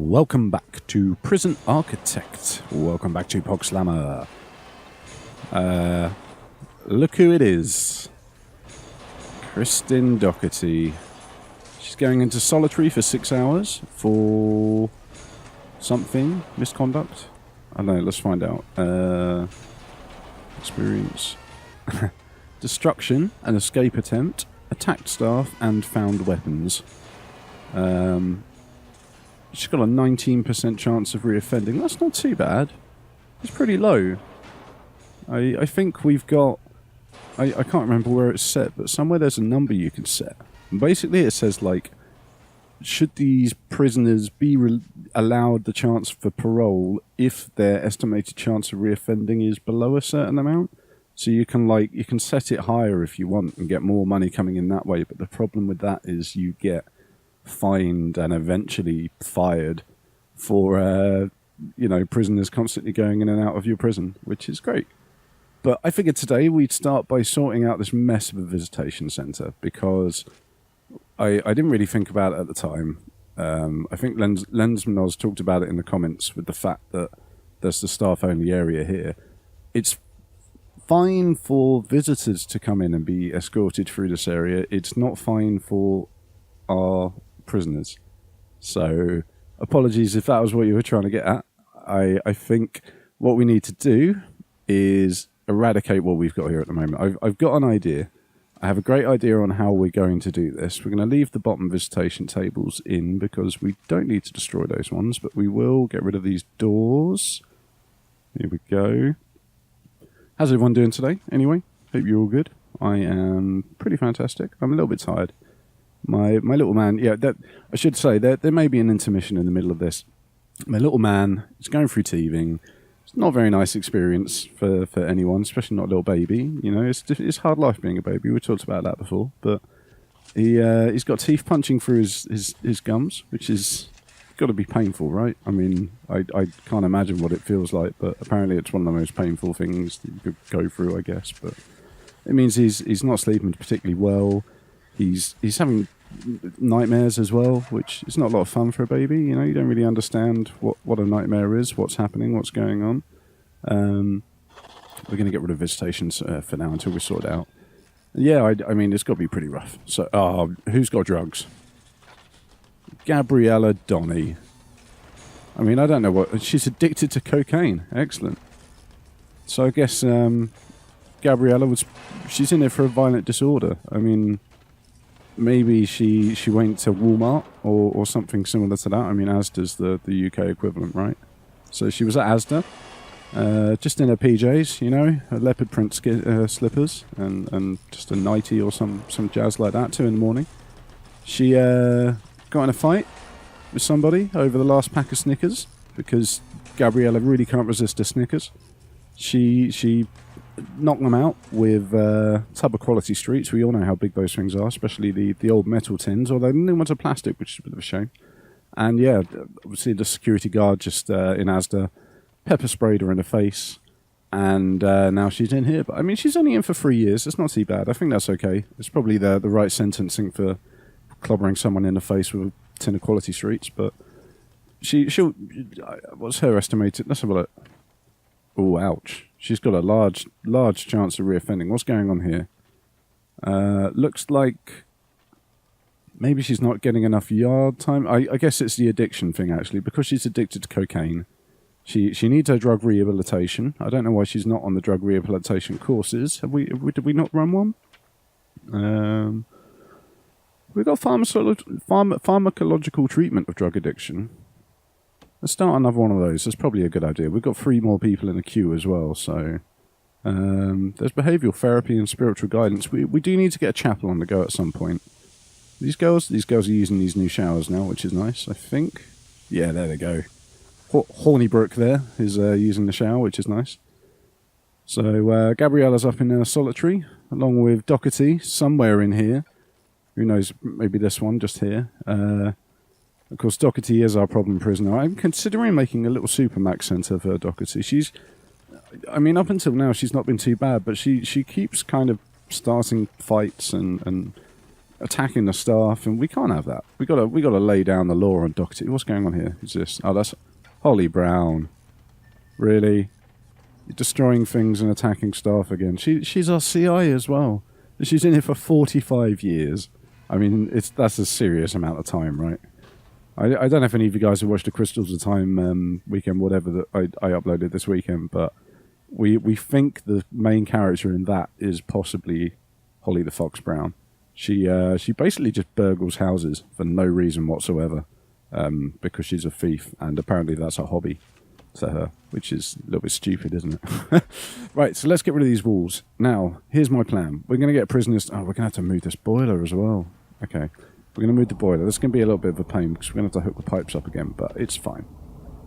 Welcome back to Prison Architect. Welcome back to Pog Slammer. Look who it is. Kristen Doherty. She's going into solitary for 6 hours for something. Misconduct? I don't know, let's find out. Experience. Destruction, an escape attempt, attacked staff, and found weapons. She's got a 19% chance of reoffending. That's not too bad. It's pretty low. I think we've got... I can't remember where it's set, but somewhere there's a number you can set. And basically it says, like, should these prisoners be allowed the chance for parole if their estimated chance of reoffending is below a certain amount? So you can set it higher if you want and get more money coming in that way. But the problem with that is you get fined and eventually fired for prisoners constantly going in and out of your prison, which is great. But I figured today we'd start by sorting out this mess of a visitation centre, because I didn't really think about it at the time. I think Lensmanoz talked about it in the comments with the fact that there's the staff only area here. It's fine for visitors to come in and be escorted through this area. It's not fine for our prisoners. So apologies if that was what you were trying to get at. I think what we need to do is eradicate what we've got here at the moment. I've got an idea. I have a great idea on how we're going to do this. We're going to leave the bottom visitation tables in because we don't need to destroy those ones, but we will get rid of these doors. Here we go. How's everyone doing today? Anyway, hope you're all good. I am pretty fantastic. I'm a little bit tired. My little man, I should say, there may be an intermission in the middle of this. My little man is going through teething. It's not a very nice experience for anyone, especially not a little baby. You know, it's hard life being a baby. We talked about that before. But he's got teeth punching through his gums, which is got to be painful, right? I mean, I can't imagine what it feels like, but apparently it's one of the most painful things that you could go through, I guess. But it means he's not sleeping particularly well. He's having nightmares as well, which is not a lot of fun for a baby. You know, you don't really understand what a nightmare is, what's happening, what's going on. We're going to get rid of visitations for now until we sort it out. Yeah, I mean, it's got to be pretty rough. So, who's got drugs? Gabriella Donny. I mean, I don't know what... She's addicted to cocaine. Excellent. So I guess Gabriella she's in there for a violent disorder. I mean... Maybe she went to Walmart or something similar to that. I mean, Asda's the UK equivalent, right? So she was at Asda, just in her PJs, you know, her leopard print slippers and just a nightie or some jazz like that, 2 a.m. She got in a fight with somebody over the last pack of Snickers because Gabriella really can't resist her Snickers. She knocked them out with tub of Quality Streets. We all know how big those things are, especially the old metal tins, although the new ones are plastic, which is a bit of a shame. And yeah, obviously the security guard just in Asda pepper sprayed her in the face, and now she's in here. But I mean, she's only in for 3 years. It's not too bad. I think that's okay. It's probably the right sentencing for clobbering someone in the face with a tin of Quality Streets. But she'll what's her estimated? Let's have a look. Oh, ouch. She's got a large chance of reoffending. What's going on here? Looks like maybe she's not getting enough yard time. I guess it's the addiction thing, actually. Because she's addicted to cocaine, she needs her drug rehabilitation. I don't know why she's not on the drug rehabilitation courses. Did we not run one? We've got pharmacological treatment of drug addiction. Let's start another one of those. That's probably a good idea. We've got 3 more people in the queue as well. So there's behavioural therapy and spiritual guidance. We do need to get a chapel on the go at some point. These girls are using these new showers now, which is nice, I think. Yeah, there they go. Hornybrook there is using the shower, which is nice. So Gabriella's up in solitary, along with Doherty, somewhere in here. Who knows, maybe this one, just here. Of course, Doherty is our problem prisoner. I'm considering making a little Supermax centre for Doherty. I mean, up until now, she's not been too bad, but she keeps kind of starting fights and attacking the staff, and we can't have that. We gotta lay down the law on Doherty. What's going on here? Who's this? Oh, that's Holly Brown. Really? You're destroying things and attacking staff again. She's our CI as well. She's in here for 45 years. I mean, that's a serious amount of time, right? I don't know if any of you guys have watched the Crystals of Time weekend, whatever that I uploaded this weekend, but we think the main character in that is possibly Holly the Fox Brown. She basically just burgles houses for no reason whatsoever, because she's a thief, and apparently that's a hobby to her, which is a little bit stupid, isn't it? Right, so let's get rid of these walls. Now, here's my plan. We're going to get prisoners... Oh, we're going to have to move this boiler as well. Okay, we're going to move the boiler. This is going to be a little bit of a pain because we're going to have to hook the pipes up again, but it's fine.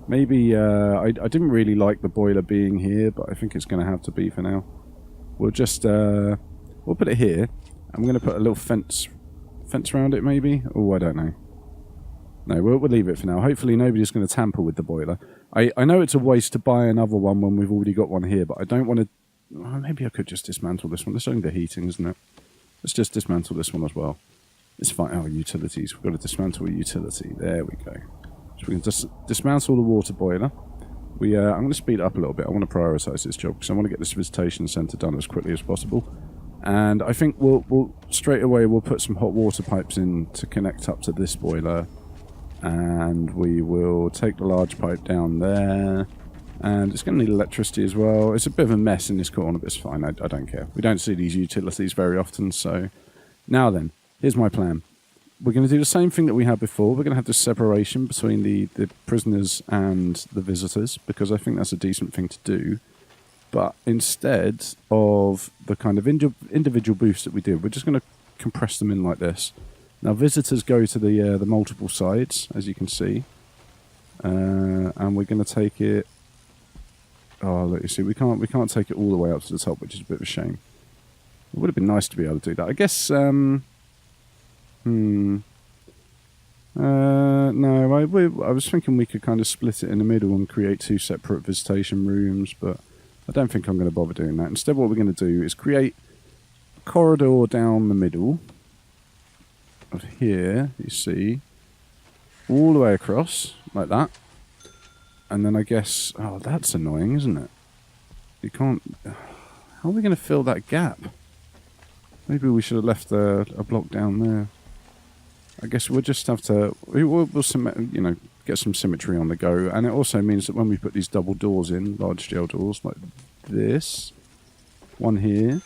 Maybe... I didn't really like the boiler being here, but I think it's going to have to be for now. We'll just... we'll put it here. I'm going to put a little fence around it, maybe? Oh, I don't know. No, we'll leave it for now. Hopefully nobody's going to tamper with the boiler. I know it's a waste to buy another one when we've already got one here, but I don't want to... Oh, maybe I could just dismantle this one. It's only the heating, isn't it? Let's just dismantle this one as well. It's fine. Oh, utilities. We've got to dismantle a utility. There we go. So we can just dismantle the water boiler. I'm going to speed it up a little bit. I want to prioritise this job because I want to get this visitation centre done as quickly as possible. And I think we'll straight away we'll put some hot water pipes in to connect up to this boiler. And we will take the large pipe down there. And it's going to need electricity as well. It's a bit of a mess in this corner, but it's fine. I don't care. We don't see these utilities very often, so... Now then, here's my plan. We're going to do the same thing that we had before. We're going to have this separation between the prisoners and the visitors, because I think that's a decent thing to do. But instead of the kind of individual booths that we did, we're just going to compress them in like this. Now, visitors go to the multiple sides, as you can see. And we're going to take it... Oh, look, you see, we can't take it all the way up to the top, which is a bit of a shame. It would have been nice to be able to do that. I guess, no, I was thinking we could kind of split it in the middle and create two separate visitation rooms, but I don't think I'm going to bother doing that. Instead, what we're going to do is create a corridor down the middle of here, you see, all the way across, like that. And then I guess... Oh, that's annoying, isn't it? You can't... How are we going to fill that gap? Maybe we should have left a block down there. I guess we'll just have to... We'll get some symmetry on the go. And it also means that when we put these double doors in, large jail doors, like this, one here,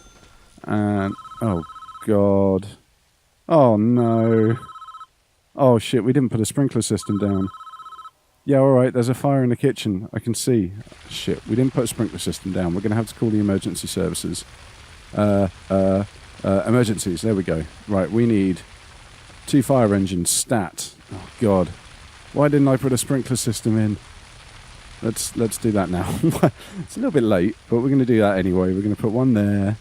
and... Oh, God. Oh, no. Oh, shit, we didn't put a sprinkler system down. Yeah, alright, there's a fire in the kitchen. I can see. Shit, we didn't put a sprinkler system down. We're going to have to call the emergency services. Emergencies, there we go. Right, we need 2 fire engines, stat. Oh, God. Why didn't I put a sprinkler system in? Let's do that now. It's a little bit late, but we're going to do that anyway. We're going to put one there,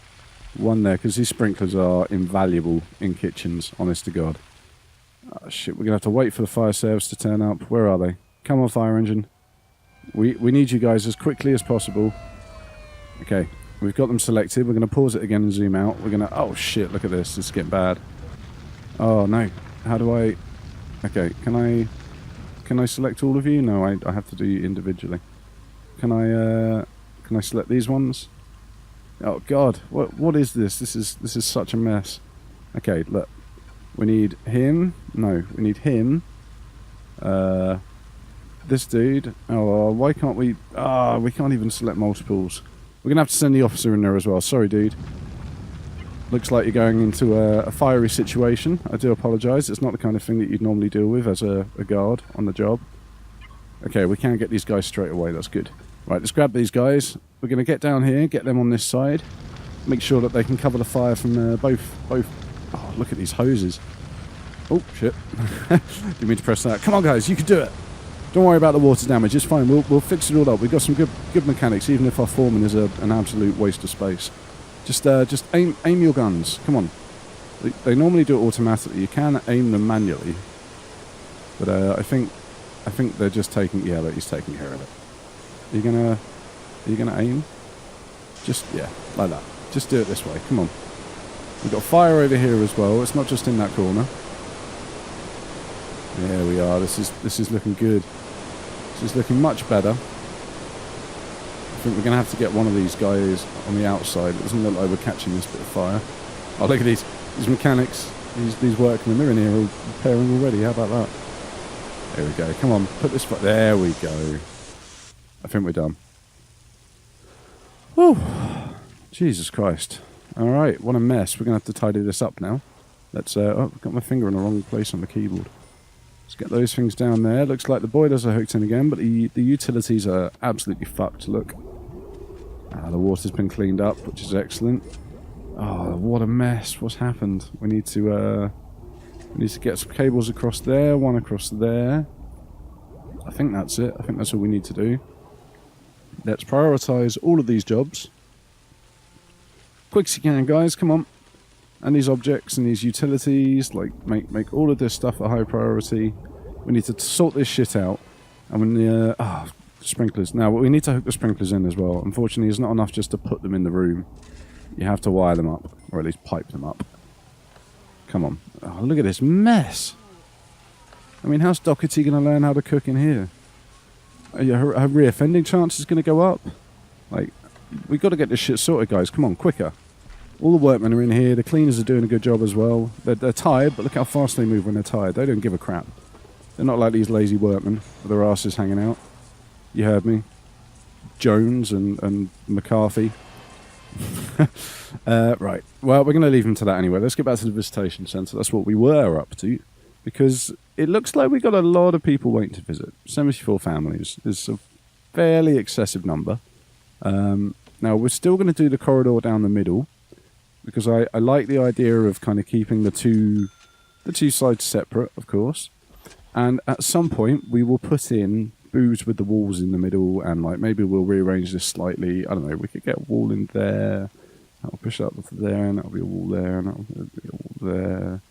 because these sprinklers are invaluable in kitchens, honest to God. Oh, shit, we're going to have to wait for the fire service to turn up. Where are they? Come on, fire engine. We need you guys as quickly as possible. Okay, we've got them selected. We're going to pause it again and zoom out. We're going to... Oh, shit, look at this. It's getting bad. Oh, no. How do I... Okay, can I select all of you? No, I have to do you individually. Can I select these ones? Oh, God. What is this? This is such a mess. Okay, look. We need him. No, we need him. This dude. Oh, why can't we... we can't even select multiples. We're going to have to send the officer in there as well. Sorry, dude. Looks like you're going into a fiery situation. I do apologise. It's not the kind of thing that you'd normally deal with as a guard on the job. Okay, we can get these guys straight away. That's good. Right, let's grab these guys. We're going to get down here, get them on this side. Make sure that they can cover the fire from both... Oh, look at these hoses. Oh, shit. Didn't mean to press that. Come on, guys. You can do it. Don't worry about the water damage. It's fine. We'll fix it all up. We've got some good mechanics, even if our foreman is an absolute waste of space. Just aim your guns. Come on. They normally do it automatically. You can aim them manually, but I think they're just taking. Yeah, look, he's taking care of it. Are you gonna aim? Just like that. Just do it this way. Come on. We've got fire over here as well. It's not just in that corner. There we are. This is looking good. This is looking much better. I think we're going to have to get one of these guys on the outside. It doesn't look like we're catching this bit of fire. Oh, look at these mechanics. These workmen. They're in here all repairing already. How about that? There we go. Come on. Put this... There we go. I think we're done. Whew. Jesus Christ. All right. What a mess. We're going to have to tidy this up now. Let's... oh, I've got my finger in the wrong place on the keyboard. Let's get those things down there. Looks like the boilers are hooked in again, but the utilities are absolutely fucked. Look. The water's been cleaned up, which is excellent. Oh, what a mess. What's happened? We need to get some cables across there, one across there. I think that's it. I think that's all we need to do. Let's prioritise all of these jobs. Quick as you can, guys. Come on. And these objects and these utilities, like, make all of this stuff a high priority. We need to sort this shit out. And when sprinklers. Now, we need to hook the sprinklers in as well. Unfortunately, it's not enough just to put them in the room. You have to wire them up, or at least pipe them up. Come on. Oh, look at this mess. I mean, how's Doherty going to learn how to cook in here? Her reoffending chance is going to go up. Like, we've got to get this shit sorted, guys. Come on, quicker. All the workmen are in here. The cleaners are doing a good job as well. They're tired, but look how fast they move when they're tired. They don't give a crap. They're not like these lazy workmen with their asses hanging out. You heard me. Jones and McCarthy. Right. Well, we're going to leave them to that anyway. Let's get back to the visitation centre. That's what we were up to. Because it looks like we got a lot of people waiting to visit. 74 families is a fairly excessive number. Now, we're still going to do the corridor down the middle. Because I like the idea of kind of keeping the two sides separate, of course. And at some point, we will put in booths with the walls in the middle, and like maybe we'll rearrange this slightly. I don't know. We could get a wall in there. That'll push up to there, and that'll be a wall there, and that'll be a wall there.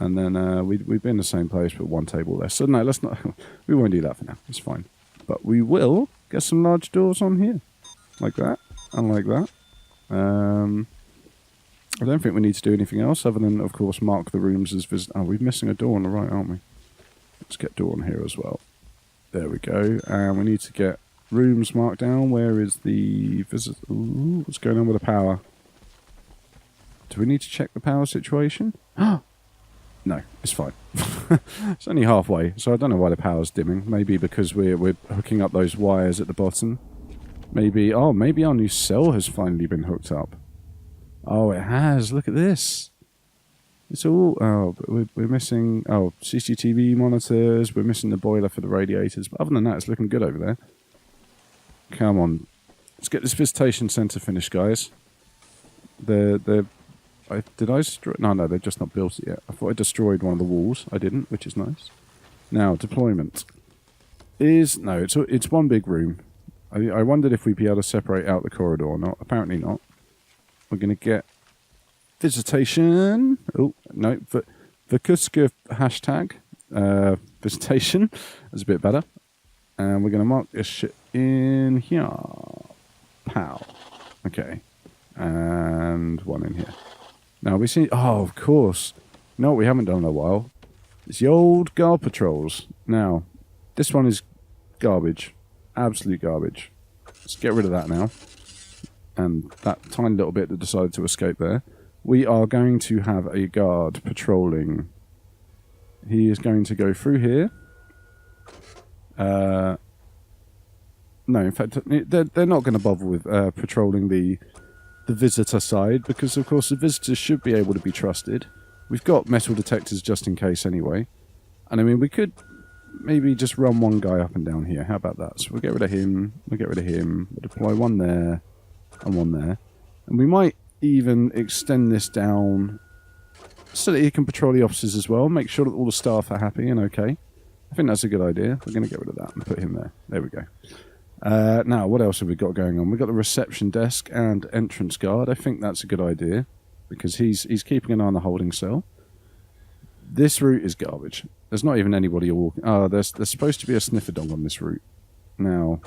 And then we'd be in the same place, but one table less. So no, let's not. We won't do that for now. It's fine. But we will get some large doors on here, like that, and like that. I don't think we need to do anything else other than, of course, mark the rooms as visit. Oh, we're missing a door on the right, aren't we? Let's get a door on here as well. There we go. And we need to get rooms marked down. Where is the visit? Ooh, what's going on with the power? Do we need to check the power situation? No, it's fine. It's only halfway, so I don't know why the power's dimming. Maybe because we're hooking up those wires at the bottom. Maybe our new cell has finally been hooked up. Oh, it has. Look at this. It's all... Oh, but we're missing... Oh, CCTV monitors. We're missing the boiler for the radiators. But other than that, it's looking good over there. Come on. Let's get this visitation centre finished, guys. Did I destroy... No, they've just not built it yet. I thought I destroyed one of the walls. I didn't, which is nice. Now, deployment. No, it's one big room. I wondered if we'd be able to separate out the corridor or not. Apparently not. We're going to get visitation. Oh, no. Vakuska hashtag. Visitation. That's a bit better. And we're going to mark this shit in here. Pow. Okay. And one in here. Now we see... Oh, of course. No, what we haven't done in a while. It's the old guard patrols. Now, this one is garbage. Absolute garbage. Let's get rid of that now. And that tiny little bit that decided to escape there. We are going to have a guard patrolling. He is going to go through here. No, in fact, they're not going to bother with patrolling the visitor side, because, of course, the visitors should be able to be trusted. We've got metal detectors just in case anyway. And, I mean, we could maybe just run one guy up and down here. How about that? So we'll get rid of him. We'll get rid of him. We'll deploy one there. And one there. And we might even extend this down so that he can patrol the offices as well. Make sure that all the staff are happy and okay. I think that's a good idea. We're going to get rid of that and put him there. There we go. Now, what else have we got going on? We've got the reception desk and entrance guard. I think that's a good idea because he's keeping an eye on the holding cell. This route is garbage. There's not even anybody walking. Oh, there's supposed to be a sniffer dog on this route. Now...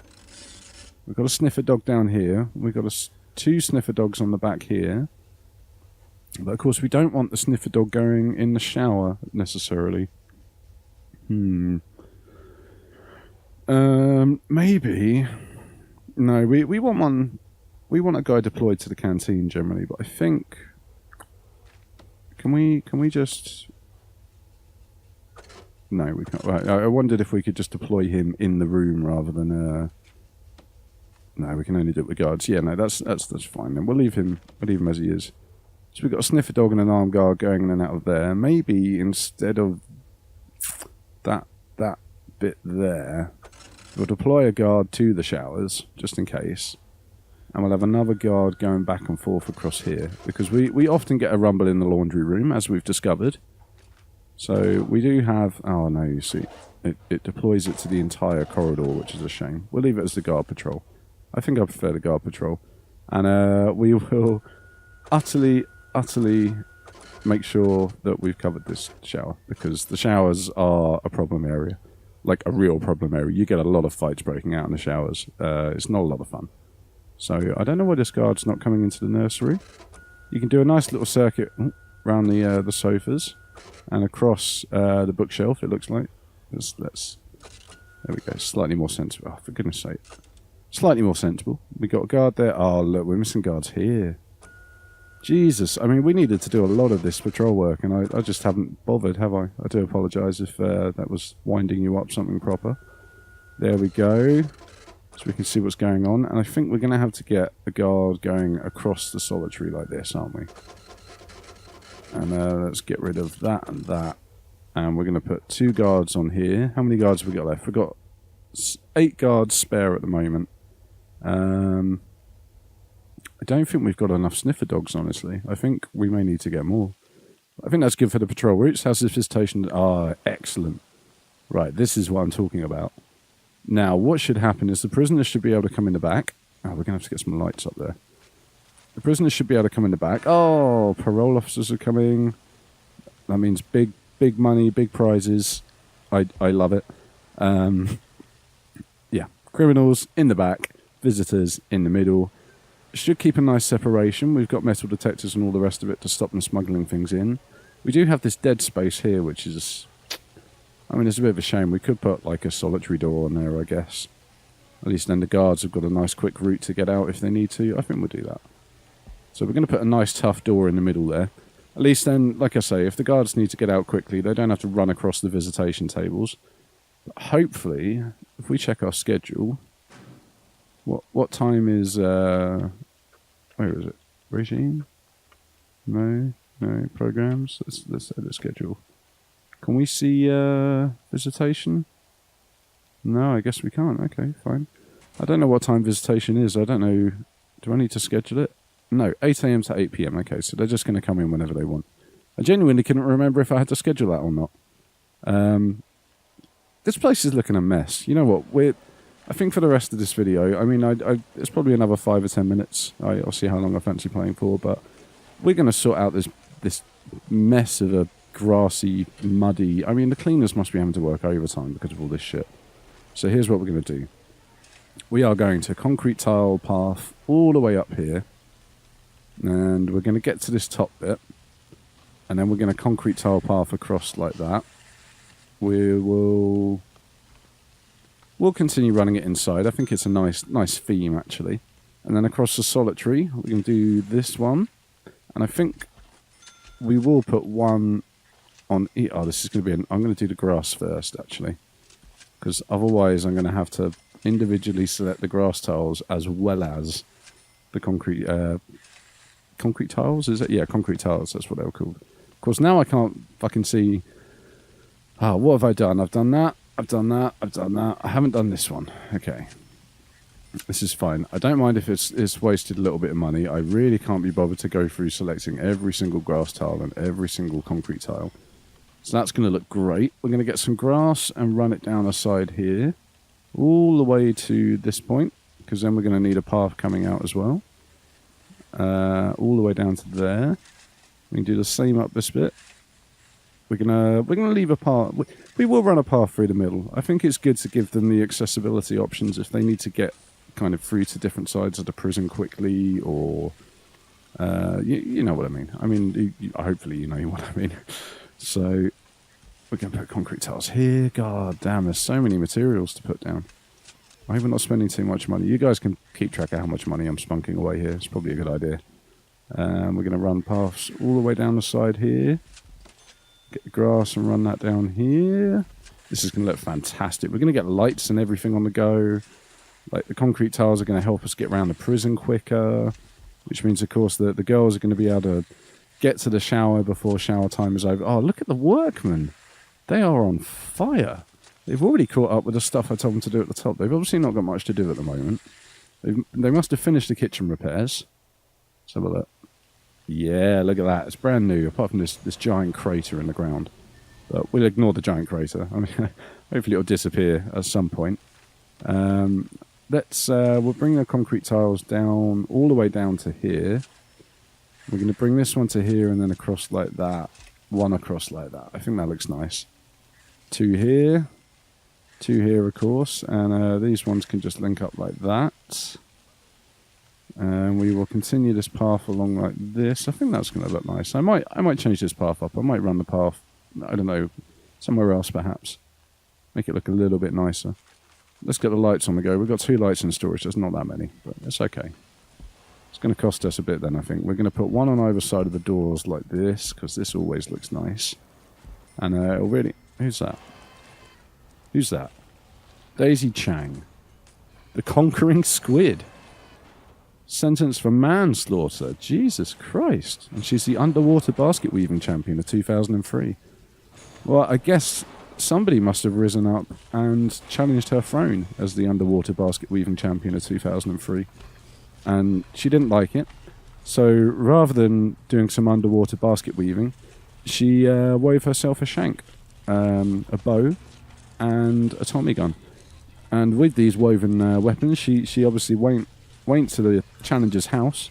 We've got a sniffer dog down here. We've got two sniffer dogs on the back here. But of course, we don't want the sniffer dog going in the shower necessarily. Maybe. No, we want one. We want a guy deployed to the canteen generally, but I think. Can we just? No, we can't. I wondered if we could just deploy him in the room rather than. No, we can only do it with guards. Yeah, no, that's fine. Then we'll leave him as he is. So we've got a sniffer dog and an armed guard going in and out of there. Maybe instead of that bit there, we'll deploy a guard to the showers, just in case. And we'll have another guard going back and forth across here. Because we often get a rumble in the laundry room, as we've discovered. So we do have... Oh, no, you see. It deploys it to the entire corridor, which is a shame. We'll leave it as the guard patrol. I think I prefer the guard patrol. And we will utterly make sure that we've covered this shower. Because the showers are a problem area. Like a real problem area. You get a lot of fights breaking out in the showers. It's not a lot of fun. So I don't know why this guard's not coming into the nursery. You can do a nice little circuit around the sofas and across the bookshelf, it looks like. There we go. Slightly more sensible. Oh, for goodness sake. Slightly more sensible. We got a guard there. Oh, look, we're missing guards here. Jesus. I mean, we needed to do a lot of this patrol work, and I just haven't bothered, have I? I do apologise if that was winding you up something proper. There we go. So we can see what's going on. And I think we're going to have to get a guard going across the solitary like this, aren't we? And let's get rid of that and that. And we're going to put 2 guards on here. How many guards have we got left? We've got 8 guards spare at the moment. I don't think we've got enough sniffer dogs, honestly. I think we may need to get more. I think that's good for the patrol routes. How's this visitation? Ah, excellent. Right, this is what I'm talking about. Now, what should happen is the prisoners should be able to come in the back. Oh, we're going to have to get some lights up there. The prisoners should be able to come in the back. Oh, parole officers are coming. That means big money, big prizes. I love it. Yeah, criminals in the back, visitors in the middle. Should keep a nice separation. We've got metal detectors and all the rest of it to stop them smuggling things in. We do have this dead space here, which is... I mean, it's a bit of a shame. We could put, like, a solitary door on there, I guess. At least then the guards have got a nice quick route to get out if they need to. I think we'll do that. So we're going to put a nice tough door in the middle there. At least then, like I say, if the guards need to get out quickly, they don't have to run across the visitation tables. But hopefully, if we check our schedule... What time is... where is it? Regime? No, programs. Let's edit schedule. Can we see visitation? No, I guess we can't. Okay, fine. I don't know what time visitation is. I don't know. Do I need to schedule it? No, 8 a.m. to 8 p.m. Okay, so they're just going to come in whenever they want. I genuinely couldn't remember if I had to schedule that or not. This place is looking a mess. You know what? I think for the rest of this video, I mean, it's probably another 5 or 10 minutes. I'll see how long I fancy playing for, but we're going to sort out this mess of a grassy, muddy... I mean, the cleaners must be having to work overtime because of all this shit. So here's what we're going to do. We are going to concrete tile path all the way up here, and we're going to get to this top bit, and then we're going to concrete tile path across like that. We'll continue running it inside. I think it's a nice theme, actually. And then across the solitary, we can do this one. And I think we will put one on... Oh, this is going to be... I'm going to do the grass first, actually. Because otherwise I'm going to have to individually select the grass tiles as well as the concrete... concrete tiles, is it? Yeah, concrete tiles, that's what they were called. Of course, now I can't fucking see... Ah, what have I done? I've done that. I've done that. I haven't done this one. Okay. This is fine. I don't mind if it's wasted a little bit of money. I really can't be bothered to go through selecting every single grass tile and every single concrete tile. So that's going to look great. We're going to get some grass and run it down a side here. All the way to this point. Because then we're going to need a path coming out as well. All the way down to there. We can do the same up this bit. We're gonna leave a path. We will run a path through the middle. I think it's good to give them the accessibility options if they need to get kind of through to different sides of the prison quickly, or You know what I mean. I mean, hopefully you know what I mean. So we're going to put concrete tiles here. God damn, there's so many materials to put down. I hope we're not spending too much money. You guys can keep track of how much money I'm spunking away here. It's probably a good idea. We're going to run paths all the way down the side here. Get the grass and run that down here. This is going to look fantastic. We're going to get lights and everything on the go. Like the concrete tiles are going to help us get around the prison quicker, which means, of course, that the girls are going to be able to get to the shower before shower time is over. Oh, look at the workmen. They are on fire. They've already caught up with the stuff I told them to do at the top. They've obviously not got much to do at the moment. They must have finished the kitchen repairs. Let's have a look. Yeah, look at that. It's brand new, apart from this giant crater in the ground. But we'll ignore the giant crater. I mean, hopefully it'll disappear at some point. We'll bring the concrete tiles down, all the way down to here. We're going to bring this one to here and then across like that. One across like that. I think that looks nice. Two here, of course, and these ones can just link up like that. And we will continue this path along like this. I think that's going to look nice. I might change this path up. I might run the path, I don't know, somewhere else perhaps. Make it look a little bit nicer. Let's get the lights on the go. We've got 2 lights in storage. There's not that many, but it's okay. It's going to cost us a bit then, I think. We're going to put one on either side of the doors like this, because this always looks nice. And already... Who's that? Who's that? Daisy Chang. The Conquering Squid. Sentenced for manslaughter. Jesus Christ. And she's the underwater basket weaving champion of 2003. Well, I guess somebody must have risen up and challenged her throne as the underwater basket weaving champion of 2003. And she didn't like it. So rather than doing some underwater basket weaving, she wove herself a shank, a bow, and a Tommy gun. And with these woven weapons, she obviously went to the challenger's house,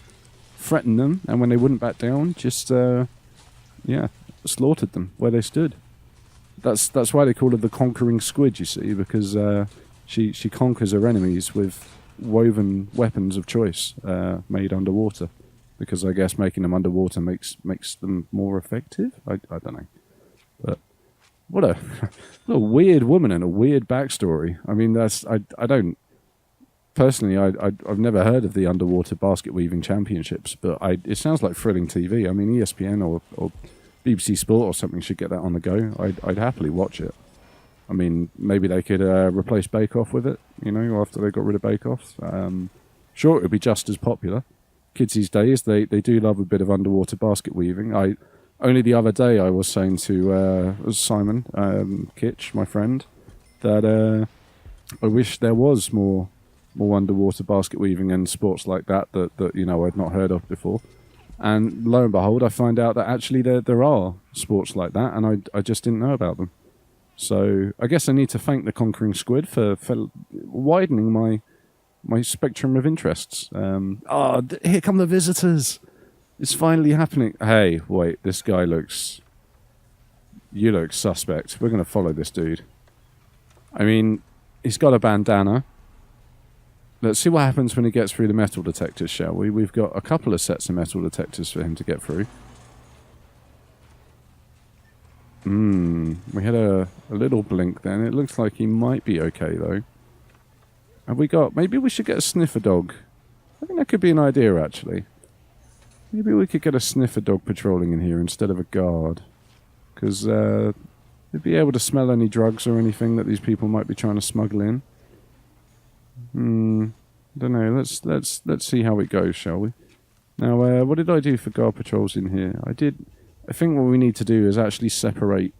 threatened them, and when they wouldn't back down, just slaughtered them where they stood. That's why they call her the Conquering Squid, you see, because she conquers her enemies with woven weapons of choice made underwater. Because I guess making them underwater makes them more effective. I don't know, but what a weird woman and a weird backstory. I mean, I don't personally. I've never heard of the underwater basket weaving championships, but it sounds like thrilling TV. I mean, ESPN or BBC Sport or something should get that on the go. I'd happily watch it. I mean, maybe they could replace Bake Off with it. You know, after they got rid of Bake Off, sure, it would be just as popular. Kids these days, they do love a bit of underwater basket weaving. Only the other day I was saying to Simon Kitch, my friend, that I wish there was more underwater basket weaving and sports like that you know I'd not heard of before. And lo and behold, I find out that actually there are sports like that, and I just didn't know about them. So I guess I need to thank the Conquering Squid for widening my spectrum of interests. Here come the visitors. It's finally happening. Hey, wait, this guy you look suspect. We're going to follow this dude. I mean, he's got a bandana. Let's see what happens when he gets through the metal detectors, shall we? We've got a couple of sets of metal detectors for him to get through. We had a little blink then. It looks like he might be okay, though. Have we got... Maybe we should get a sniffer dog. I think that could be an idea, actually. Maybe we could get a sniffer dog patrolling in here instead of a guard. Because they'd be able to smell any drugs or anything that these people might be trying to smuggle in. Don't know. Let's see how it goes, shall we? Now, what did I do for guard patrols in here? I think what we need to do is actually separate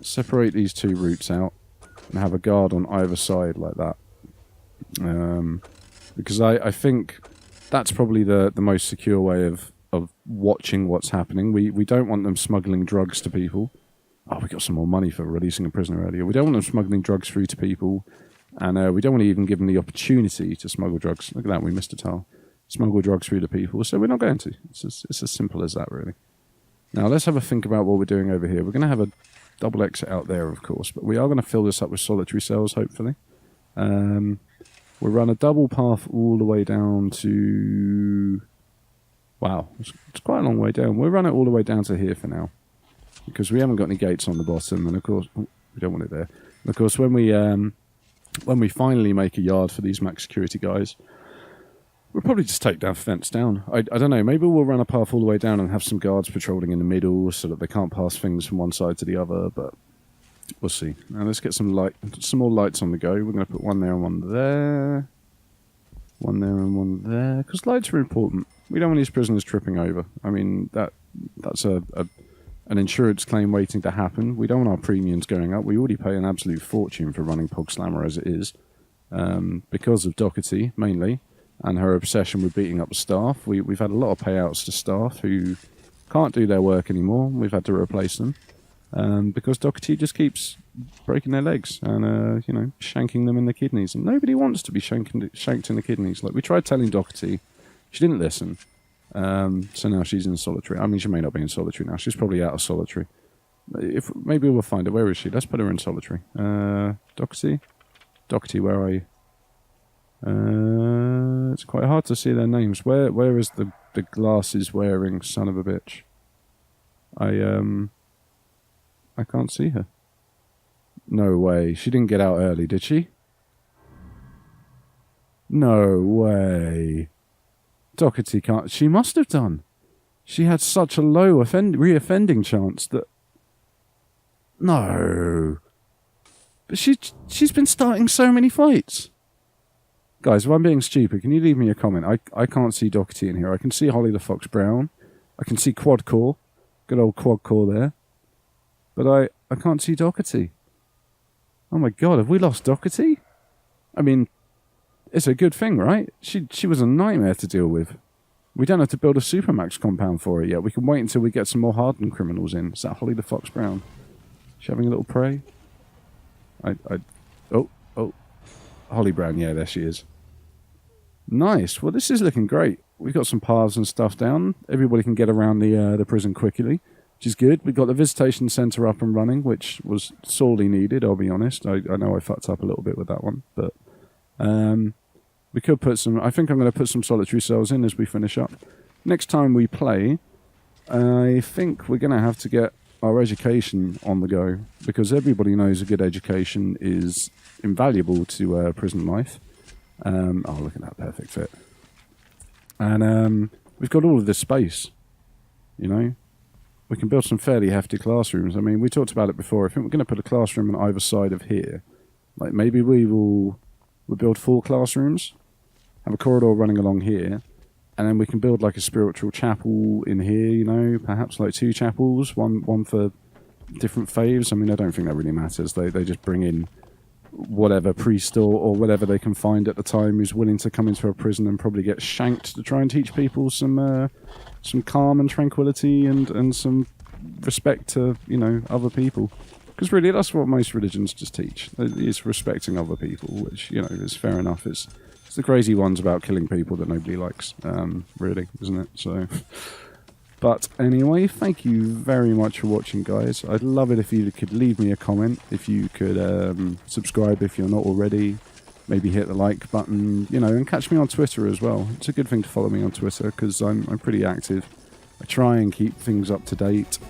these 2 routes out and have a guard on either side like that. Because I think that's probably the most secure way of watching what's happening. We don't want them smuggling drugs to people. Oh, we got some more money for releasing a prisoner earlier. We don't want them smuggling drugs through to people, and we don't want to even give them the opportunity to smuggle drugs. Look at that, we missed a tile. Smuggle drugs through to people, so we're not going to. It's as simple as that, really. Now, let's have a think about what we're doing over here. We're going to have a double exit out there, of course, but we are going to fill this up with solitary cells, hopefully. We'll run a double path all the way down to Wow, it's quite a long way down. We'll run it all the way down to here for now, because we haven't got any gates on the bottom, and of course we don't want it there. And of course, when we finally make a yard for these max security guys, we'll probably just take that fence down. I don't know. Maybe we'll run a path all the way down and have some guards patrolling in the middle so that they can't pass things from one side to the other. But we'll see. Now let's get some more lights on the go. We're going to put one there and one there. One there and one there, because lights are important. We don't want these prisoners tripping over. I mean, that's an insurance claim waiting to happen. We don't want our premiums going up. We already pay an absolute fortune for running Pog Slammer as it is, because of Doherty, mainly, and her obsession with beating up the staff. We've had a lot of payouts to staff who can't do their work anymore. We've had to replace them, because Doherty just keeps breaking their legs and shanking them in the kidneys, and nobody wants to be shanked in the kidneys. Like, we tried telling Doherty, she didn't listen, so now she's in solitary. I mean, she may not be in solitary now. She's probably out of solitary. Maybe we'll find her. Where is she? Let's put her in solitary. Doherty, where are you? It's quite hard to see their names. Where is the glasses wearing son of a bitch? I can't see her. No way. She didn't get out early, did she? No way. Doherty can't... She must have done. She had such a low re-offending chance that... No. But she's been starting so many fights. Guys, if I'm being stupid, can you leave me a comment? I can't see Doherty in here. I can see Holly the Fox Brown. I can see Quadcore. Good old Quadcore there. But I can't see Doherty. Oh my god, have we lost Doherty? I mean, it's a good thing, right? She was a nightmare to deal with. We don't have to build a Supermax compound for her yet. We can wait until we get some more hardened criminals in. Is that Holly the Fox Brown? She having a little prey? Oh. Holly Brown, yeah, there she is. Nice. Well, this is looking great. We've got some paths and stuff down. Everybody can get around the prison quickly, which is good. We've got the visitation centre up and running, which was sorely needed, I'll be honest. I know I fucked up a little bit with that one, but we could put some... I think I'm going to put some solitary cells in as we finish up. Next time we play, I think we're going to have to get our education on the go, because everybody knows a good education is invaluable to prison life. Oh, look at that perfect fit. And we've got all of this space, you know. We can build some fairly hefty classrooms. I mean, we talked about it before. I think we're going to put a classroom on either side of here. Like, maybe we'll build 4 classrooms, have a corridor running along here, and then we can build like a spiritual chapel in here, you know, perhaps like 2 chapels, one for different faiths. I mean, I don't think that really matters. They just bring in whatever priest or whatever they can find at the time who's willing to come into a prison and probably get shanked to try and teach people some calm and tranquility and some respect to, you know, other people. Because really, that's what most religions just teach. It's respecting other people, which, you know, is fair enough. It's the crazy ones about killing people that nobody likes, really, isn't it? So, but anyway, thank you very much for watching, guys. I'd love it if you could leave me a comment, if you could subscribe if you're not already, maybe hit the like button, you know, and catch me on Twitter as well. It's a good thing to follow me on Twitter because I'm pretty active. I try and keep things up to date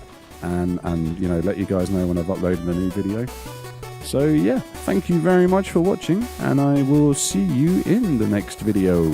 and you know, let you guys know when I've uploaded a new video. So yeah, thank you very much for watching, and I will see you in the next video.